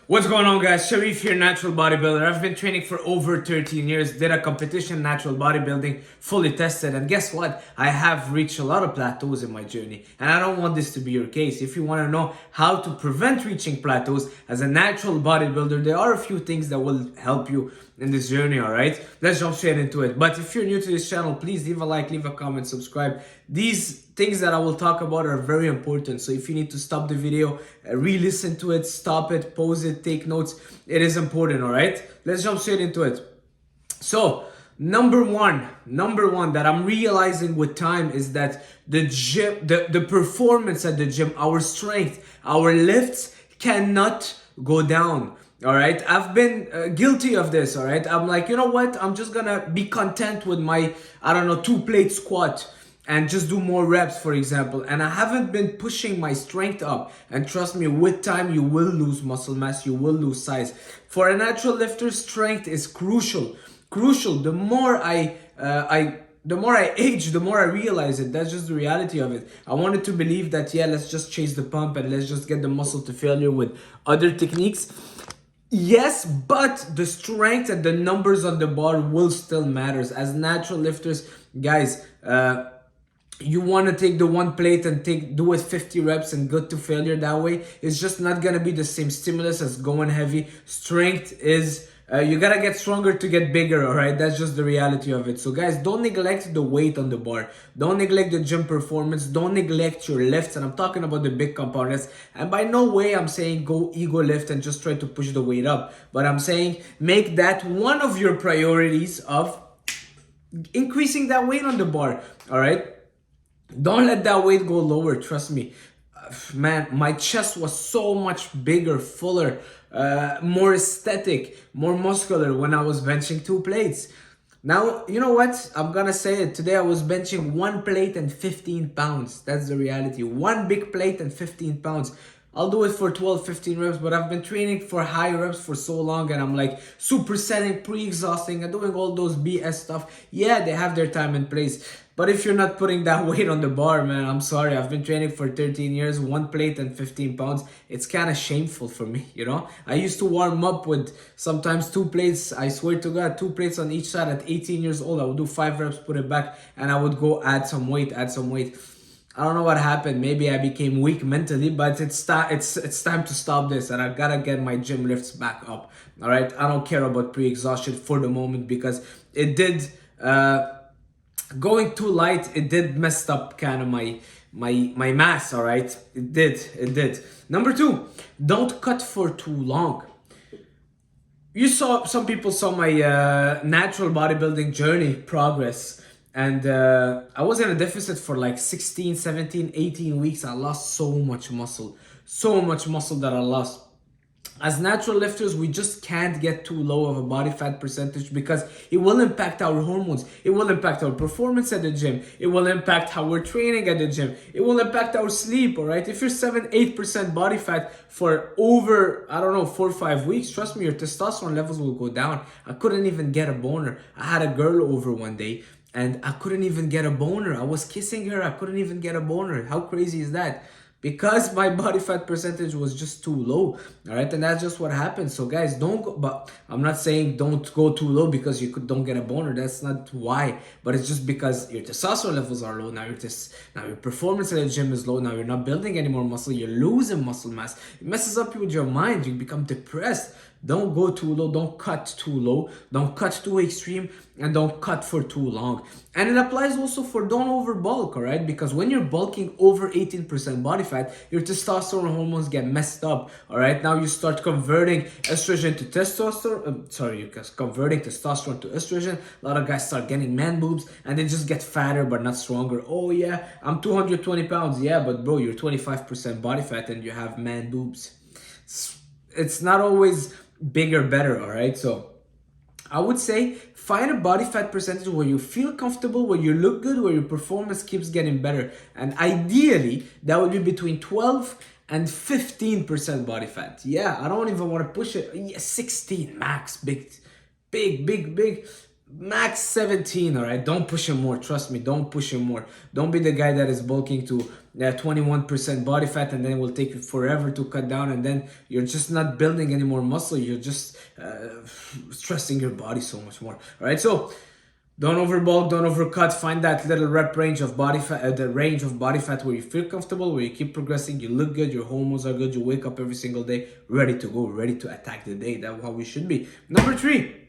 What's going on, guys? Charif here, natural bodybuilder. I've been training for over 13 years, did a competition, natural bodybuilding, fully tested, and guess what? I have reached a lot of plateaus in my journey, and I don't want this to be your case. If you want to know how to prevent reaching plateaus as a natural bodybuilder, there are a few things that will help you in this journey, alright? Let's jump straight into it. But if you're new to this channel, please leave a like, leave a comment, subscribe. These things that I will talk about are very important. So if you need to stop the video, re-listen to it, stop it, pause it, take notes, it is important, alright? Let's jump straight into it. So, number one that I'm realizing with time is that the gym, the performance at the gym, our strength, our lifts cannot go down. All right, I've been guilty of this. All right, I'm like, you know what? I'm just gonna be content with my, I don't know, 2-plate squat and just do more reps, for example. And I haven't been pushing my strength up. And trust me, with time, you will lose muscle mass, you will lose size. For a natural lifter, strength is crucial. Crucial. The more I age, the more I realize it. That's just the reality of it. I wanted to believe that, yeah, let's just chase the pump and let's just get the muscle to failure with other techniques. Yes, but the strength and the numbers on the bar will still matters. As natural lifters, guys, you want to take the one plate and do it 50 reps and go to failure that way. It's just not going to be the same stimulus as going heavy. Strength is... you gotta get stronger to get bigger, alright? That's just the reality of it. So guys, don't neglect the weight on the bar. Don't neglect the gym performance. Don't neglect your lifts. And I'm talking about the big components. And by no way I'm saying go ego lift and just try to push the weight up. But I'm saying make that one of your priorities of increasing that weight on the bar, alright? Don't let that weight go lower, trust me. Man, my chest was so much bigger, fuller, more aesthetic, more muscular when I was benching 2 plates. Now, you know what? I'm gonna say it. Today I was benching 1 plate and 15 pounds. That's the reality. 1 big plate and 15 pounds. I'll do it for 12, 15 reps, but I've been training for high reps for so long and I'm like supersetting, pre-exhausting and doing all those BS stuff. Yeah, they have their time and place. But if you're not putting that weight on the bar, man, I'm sorry. I've been training for 13 years, 1 plate and 15 pounds. It's kind of shameful for me, you know? I used to warm up with sometimes 2 plates. I swear to God, 2 plates on each side at 18 years old. I would do 5 reps, put it back, and I would go add some weight. I don't know what happened. Maybe I became weak mentally, but it's time to stop this, and I gotta get my gym lifts back up. All right, I don't care about pre-exhaustion for the moment because it did going too light. It did messed up kind of my mass. All right, it did. Number 2, don't cut for too long. Some people saw my natural bodybuilding journey progress. And I was in a deficit for like 16, 17, 18 weeks. I lost so much muscle that I lost. As natural lifters, we just can't get too low of a body fat percentage because it will impact our hormones. It will impact our performance at the gym. It will impact how we're training at the gym. It will impact our sleep, all right? If you're 7-8% body fat for over, I don't know, 4 or 5 weeks, trust me, your testosterone levels will go down. I couldn't even get a boner. I had a girl over one day and I couldn't even get a boner. I was kissing her. I couldn't even get a boner. How crazy is that? Because my body fat percentage was just too low. All right. And that's just what happens. So guys, don't go, but I'm not saying don't go too low because you don't get a boner. That's not why. But it's just because your testosterone levels are low. Now your performance at the gym is low. Now you're not building any more muscle. You're losing muscle mass. It messes up with your mind. You become depressed. Don't go too low. Don't cut too low. Don't cut too extreme. And don't cut for too long. And it applies also for don't over bulk, all right? Because when you're bulking over 18% body fat, your testosterone hormones get messed up, all right? Now you start converting estrogen to testosterone. You're converting testosterone to estrogen. A lot of guys start getting man boobs and they just get fatter but not stronger. Oh yeah, I'm 220 pounds. Yeah, but bro, you're 25% body fat and you have man boobs. It's not always bigger, better, all right? So I would say find a body fat percentage where you feel comfortable, where you look good, where your performance keeps getting better. And ideally, that would be between 12 and 15% body fat. Yeah, I don't even want to push it. Yeah, 16 max, big. max 17. All right, don't push him more. Trust me, don't push him more. Don't be the guy that is bulking to 21% body fat, and then it will take you forever to cut down, and then you're just not building any more muscle. You're just stressing your body so much more. All right, so don't overbulk, don't overcut. Find that little rep range of body fat, the range of body fat where you feel comfortable, where you keep progressing, you look good, your hormones are good, you wake up every single day ready to go, ready to attack the day. That's how we should be. Number 3,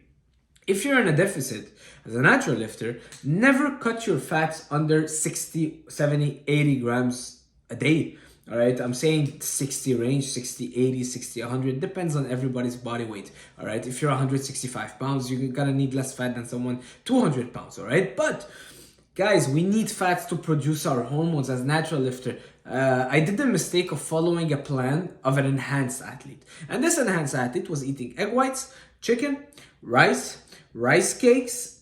if you're in a deficit as a natural lifter, never cut your fats under 60, 70, 80 grams a day. All right, I'm saying 60 range, 60, 80, 60, 100, depends on everybody's body weight. All right, if you're 165 pounds, you're gonna need less fat than someone 200 pounds. All right, but guys, we need fats to produce our hormones as natural lifter. I did the mistake of following a plan of an enhanced athlete. And this enhanced athlete was eating egg whites, chicken, rice cakes,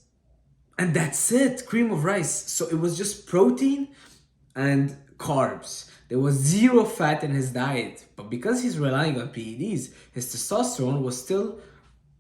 and that's it, cream of rice. So it was just protein and carbs. There was zero fat in his diet. But because he's relying on PEDs, his testosterone was still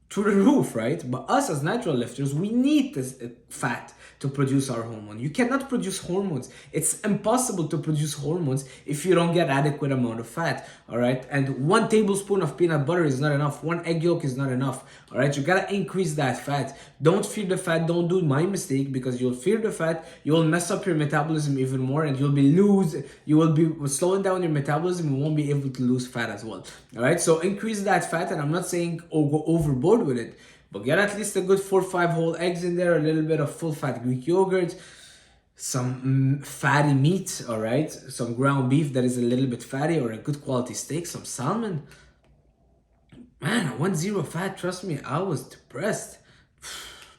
through the roof, right? But us as natural lifters, we need this fat to produce our hormone. You cannot produce hormones. It's impossible to produce hormones if you don't get adequate amount of fat, all right? And 1 tablespoon of peanut butter is not enough. 1 egg yolk is not enough, all right? You gotta increase that fat. Don't fear the fat. Don't do my mistake, because you'll fear the fat. You'll mess up your metabolism even more, and you will be slowing down your metabolism. You won't be able to lose fat as well, all right? So increase that fat, and I'm not saying go overboard with it, but get at least a good 4 or 5 whole eggs in there, a little bit of full fat Greek yogurt, some fatty meat, all right? Some ground beef that is a little bit fatty, or a good quality steak, some salmon. Man, I went zero fat. Trust me, I was depressed.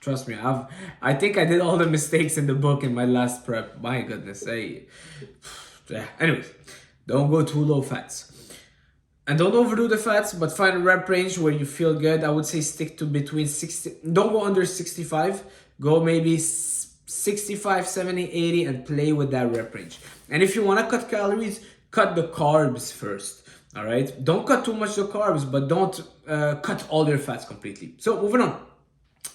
Trust me, I think I did all the mistakes in the book in my last prep. My goodness, yeah. Anyways, don't go too low fats. And don't overdo the fats, but find a rep range where you feel good. I would say stick to between 60, don't go under 65. Go maybe 65, 70, 80, and play with that rep range. And if you want to cut calories, cut the carbs first. All right? Don't cut too much the carbs, but don't cut all your fats completely. So moving on.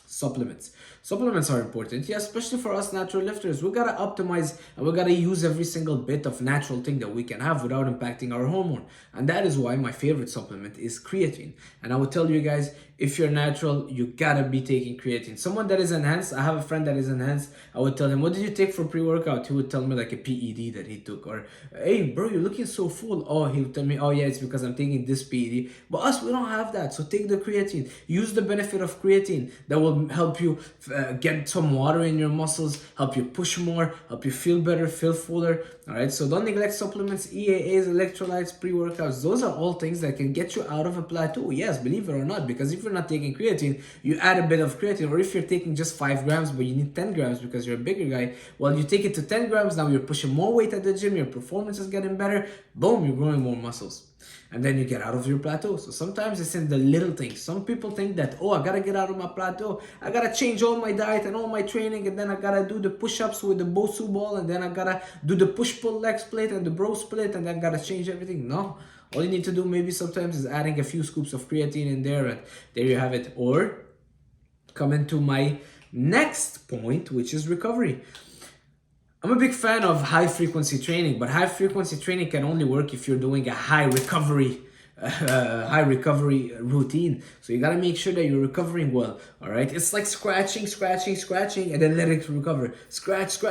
Supplements. Supplements are important, yeah, especially for us natural lifters. We gotta optimize, and we gotta use every single bit of natural thing that we can have without impacting our hormone. And that is why my favorite supplement is creatine. And I would tell you guys, if you're natural, you gotta be taking creatine. Someone that is enhanced, I have a friend that is enhanced, I would tell him, what did you take for pre-workout? He would tell me like a PED that he took. Or, hey bro, you're looking so full. Oh, he would tell me, oh yeah, it's because I'm taking this PED. But us, we don't have that. So take the creatine. Use the benefit of creatine. That will help you get some water in your muscles, help you push more, help you feel better, feel fuller. All right, so don't neglect supplements, EAAs, electrolytes, pre-workouts. Those are all things that can get you out of a plateau. Yes, believe it or not, because if you're not taking creatine, you add a bit of creatine, or if you're taking just 5 grams, but you need 10 grams because you're a bigger guy, well, you take it to 10 grams, now you're pushing more weight at the gym, your performance is getting better, boom, you're growing more muscles. And then you get out of your plateau. So sometimes it's in the little things. Some people think that, oh, I gotta get out of my plateau. I gotta change all my diet and all my training, and then I gotta do the push-ups with the Bosu ball, and then I gotta do the push-pull leg split and the bro split, and then I gotta change everything. No. All you need to do maybe sometimes is adding a few scoops of creatine in there, and there you have it. Or come into my next point, which is recovery. I'm a big fan of high frequency training, but high frequency training can only work if you're doing a high recovery routine. So you gotta make sure that you're recovering well. All right, it's like scratching, and then let it recover. Scratch,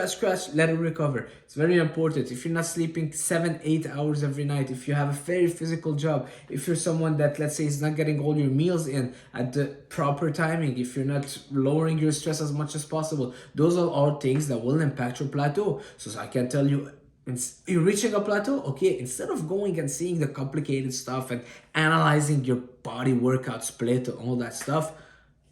let it recover. It's very important. If you're not sleeping 7-8 hours every night, if you have a very physical job, if you're someone that, let's say, is not getting all your meals in at the proper timing, if you're not lowering your stress as much as possible, those are all things that will impact your plateau. So I can tell you, you're reaching a plateau, okay, instead of going and seeing the complicated stuff and analyzing your body workout split and all that stuff,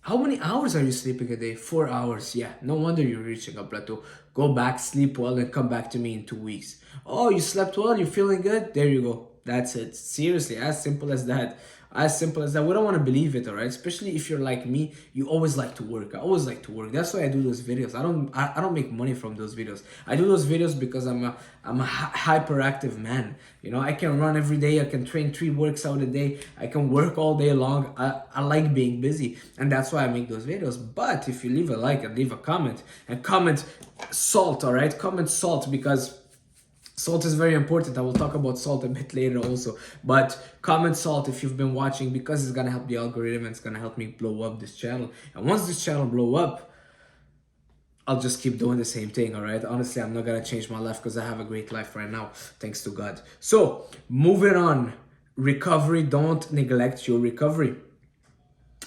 how many hours are you sleeping a day? 4 hours. Yeah, no wonder you're reaching a plateau. Go back, sleep well, and come back to me in 2 weeks. Oh, you slept well, you're feeling good? There you go. That's it. Seriously, as simple as that. As simple as that. We don't want to believe it, all right? Especially if you're like me, you always like to work. I always like to work. That's why I do those videos. I don't make money from those videos. I do those videos because I'm a hyperactive man. You know, I can run every day. I can train 3 works out a day. I can work all day long. I like being busy, and that's why I make those videos. But if you leave a like and leave a comment, and comment salt, all right? Comment salt, because salt is very important. I will talk about salt a bit later also. But comment salt if you've been watching, because it's gonna help the algorithm and it's gonna help me blow up this channel. And once this channel blow up, I'll just keep doing the same thing, all right? Honestly, I'm not gonna change my life because I have a great life right now, thanks to God. So, moving on. Recovery, don't neglect your recovery.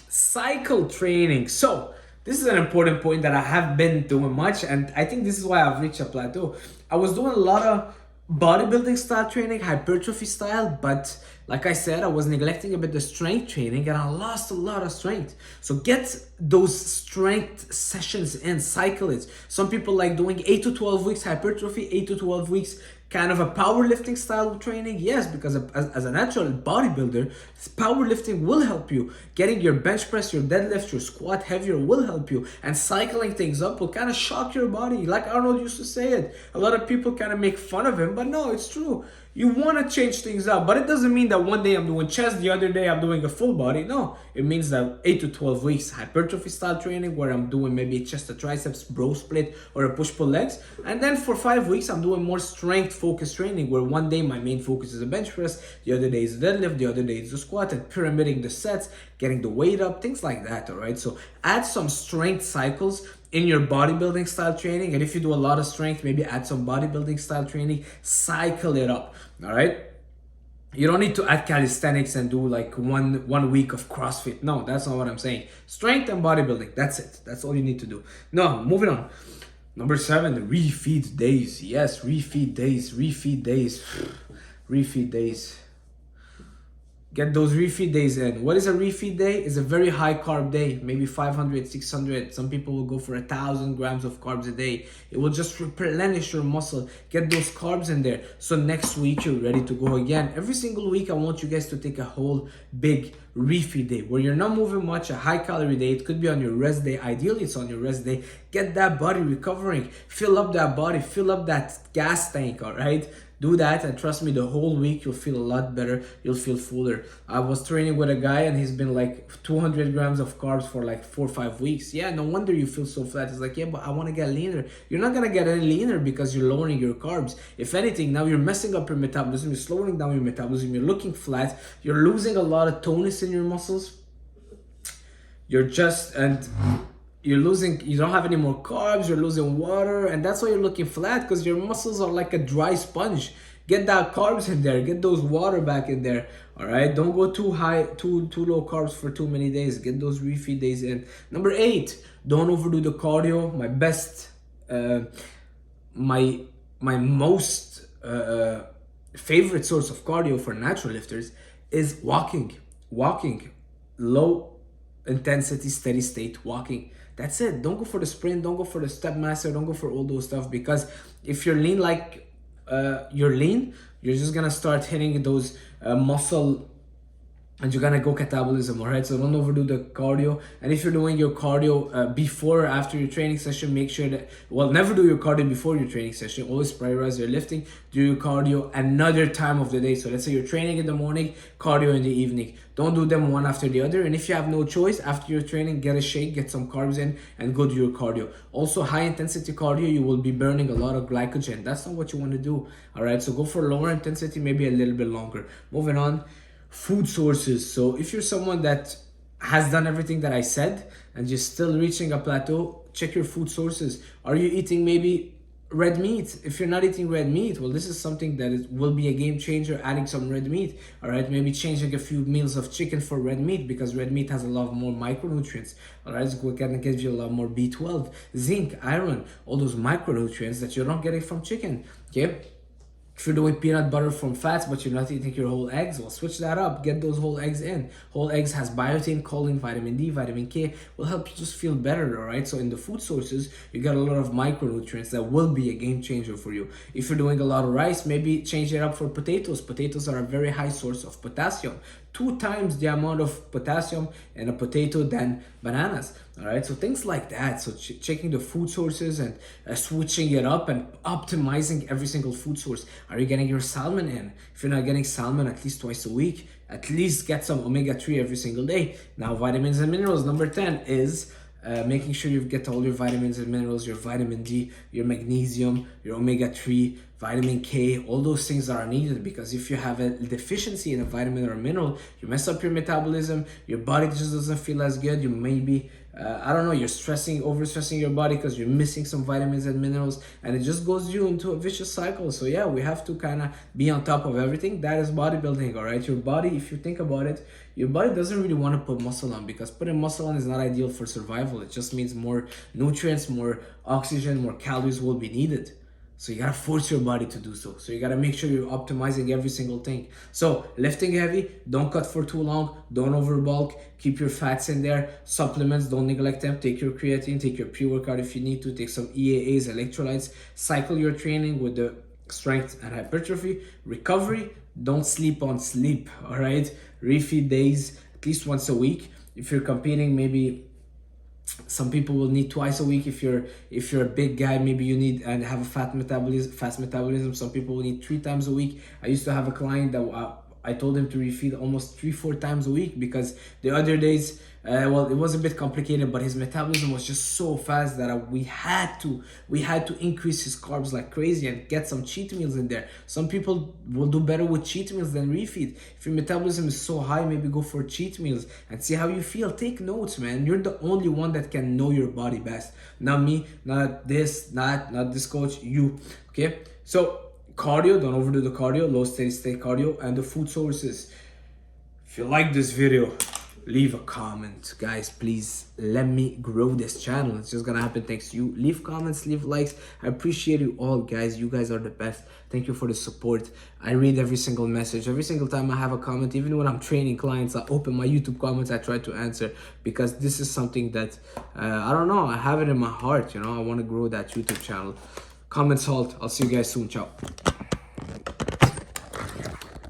Cycle training. So, this is an important point that I have been doing much, and I think this is why I've reached a plateau. I was doing a lot of bodybuilding style training, hypertrophy style, but like I said, I was neglecting a bit the strength training, and I lost a lot of strength. So get those strength sessions in, cycle it. Some people like doing 8 to 12 weeks hypertrophy, 8 to 12 weeks kind of a powerlifting style of training. Yes, because as a natural bodybuilder, powerlifting will help you. Getting your bench press, your deadlift, your squat heavier will help you, and cycling things up will kind of shock your body. Like Arnold used to say it. A lot of people kind of make fun of him, but no, it's true. You want to change things up, but it doesn't mean that one day I'm doing chest, the other day I'm doing a full body. No, it means that 8 to 12 weeks hypertrophy style training, where I'm doing maybe a chest, a triceps, bro split, or a push-pull legs. And then for 5 weeks, I'm doing more strength focused training, where one day my main focus is a bench press, the other day is the deadlift, the other day is the squat, and pyramiding the sets, getting the weight up, things like that, all right? So add some strength cycles in your bodybuilding style training. And if you do a lot of strength, maybe add some bodybuilding style training, cycle it up, all right? You don't need to add calisthenics and do like one week of CrossFit. No, that's not what I'm saying. Strength and bodybuilding, that's it. That's all you need to do. No, moving on. Number 7, refeed days. Yes, refeed days, refeed days, refeed days. Get those refeed days in. What is a refeed day? It's a very high carb day, maybe 500, 600. Some people will go for 1,000 grams of carbs a day. It will just replenish your muscle. Get those carbs in there. So next week, you're ready to go again. Every single week, I want you guys to take a whole big refeed day where you're not moving much, a high calorie day. It could be on your rest day. Ideally, it's on your rest day. Get that body recovering. Fill up that body. Fill up that gas tank, all right? Do that, and trust me, the whole week you'll feel a lot better. You'll feel fuller. I was training with a guy, and he's been like 200 grams of carbs for like 4 or 5 weeks. Yeah, no wonder you feel so flat. It's like, yeah, but I want to get leaner. You're not gonna get any leaner because you're lowering your carbs. If anything, now you're messing up your metabolism. You're slowing down your metabolism. You're looking flat. You're losing a lot of tonus in your muscles. You don't have any more carbs, you're losing water, and that's why you're looking flat, because your muscles are like a dry sponge. Get that carbs in there, get those water back in there, all right? Don't go too high, too low carbs for too many days. Get those refeed days in. Number 8, don't overdo the cardio. My best, my most favorite source of cardio for natural lifters is walking, low intensity, steady state walking. That's it. Don't go for the sprint. Don't go for the step master. Don't go for all those stuff, because if you're lean like you're lean, you're just gonna start hitting those muscle, and you're gonna go catabolism, all right? So don't overdo the cardio. And if you're doing your cardio before or after your training session, make sure that, well, never do your cardio before your training session. Always prioritize your lifting. Do your cardio another time of the day. So let's say you're training in the morning, cardio in the evening. Don't do them one after the other. And if you have no choice, after your training, get a shake, get some carbs in, and go do your cardio. Also, high intensity cardio, you will be burning a lot of glycogen. That's not what you want to do, all right? So go for lower intensity, maybe a little bit longer. Moving on. Food sources. So if you're someone that has done everything that I said and you're still reaching a plateau, check your food sources. Are you eating maybe red meat? If you're not eating red meat, well, this is something that will be a game changer, adding some red meat, all right? Maybe changing a few meals of chicken for red meat, because red meat has a lot more micronutrients, all right? It's going to give you a lot more B12, zinc, iron, all those micronutrients that you're not getting from chicken, okay? If you're doing peanut butter from fats, but you're not eating your whole eggs, well, switch that up. Get those whole eggs in. Whole eggs has biotin, choline, vitamin D, vitamin K. Will help you just feel better, all right? So in the food sources, you got a lot of micronutrients that will be a game changer for you. If you're doing a lot of rice, maybe change it up for potatoes. Potatoes are a very high source of potassium. 2 times the amount of potassium in a potato than bananas. All right, so things like that. So checking the food sources and switching it up and optimizing every single food source. Are you getting your salmon in? If you're not getting salmon at least twice a week, at least get some omega-3 every single day. Now, vitamins and minerals, number 10 is making sure you get all your vitamins and minerals, your vitamin D, your magnesium, your omega-3, vitamin K, all those things that are needed, because if you have a deficiency in a vitamin or a mineral, you mess up your metabolism, your body just doesn't feel as good, you maybe I don't know, you're overstressing your body because you're missing some vitamins and minerals, and it just goes you into a vicious cycle. So yeah, we have to kind of be on top of everything. That is bodybuilding, all right? Your body, if you think about it, your body doesn't really want to put muscle on, because putting muscle on is not ideal for survival. It just means more nutrients, more oxygen, more calories will be needed. So you gotta force your body to do so. So you gotta make sure you're optimizing every single thing. So lifting heavy, don't cut for too long, don't overbulk, keep your fats in there. Supplements, don't neglect them. Take your creatine, take your pre-workout if you need to, take some EAAs, electrolytes. Cycle your training with the strength and hypertrophy. Recovery, don't sleep on sleep, all right? Refeed days, at least once a week. If you're competing, maybe some people will need twice a week. If you're a big guy, maybe you need and have a fast metabolism. Some people will need 3 times a week. I used to have a client that I told him to refeed almost 3-4 times a week, because the other days, well, it was a bit complicated, but his metabolism was just so fast that we had to increase his carbs like crazy and get some cheat meals in there. Some people will do better with cheat meals than refeed. If your metabolism is so high, maybe go for cheat meals and see how you feel. Take notes, man. You're the only one that can know your body best. Not me, not this coach, you. Okay? So cardio, don't overdo the cardio, low steady state cardio, and the food sources. If you like this video, leave a comment, guys. Please let me grow this channel. It's just gonna happen thanks to you. Leave comments, leave likes. I appreciate you all, guys. You guys are the best. Thank you for the support. I read every single message. Every single time I have a comment, even when I'm training clients, I open my YouTube comments, I try to answer, because this is something that I don't know, I have it in my heart, you know. I want to grow that YouTube channel. Comment salt. I'll see you guys soon. Ciao.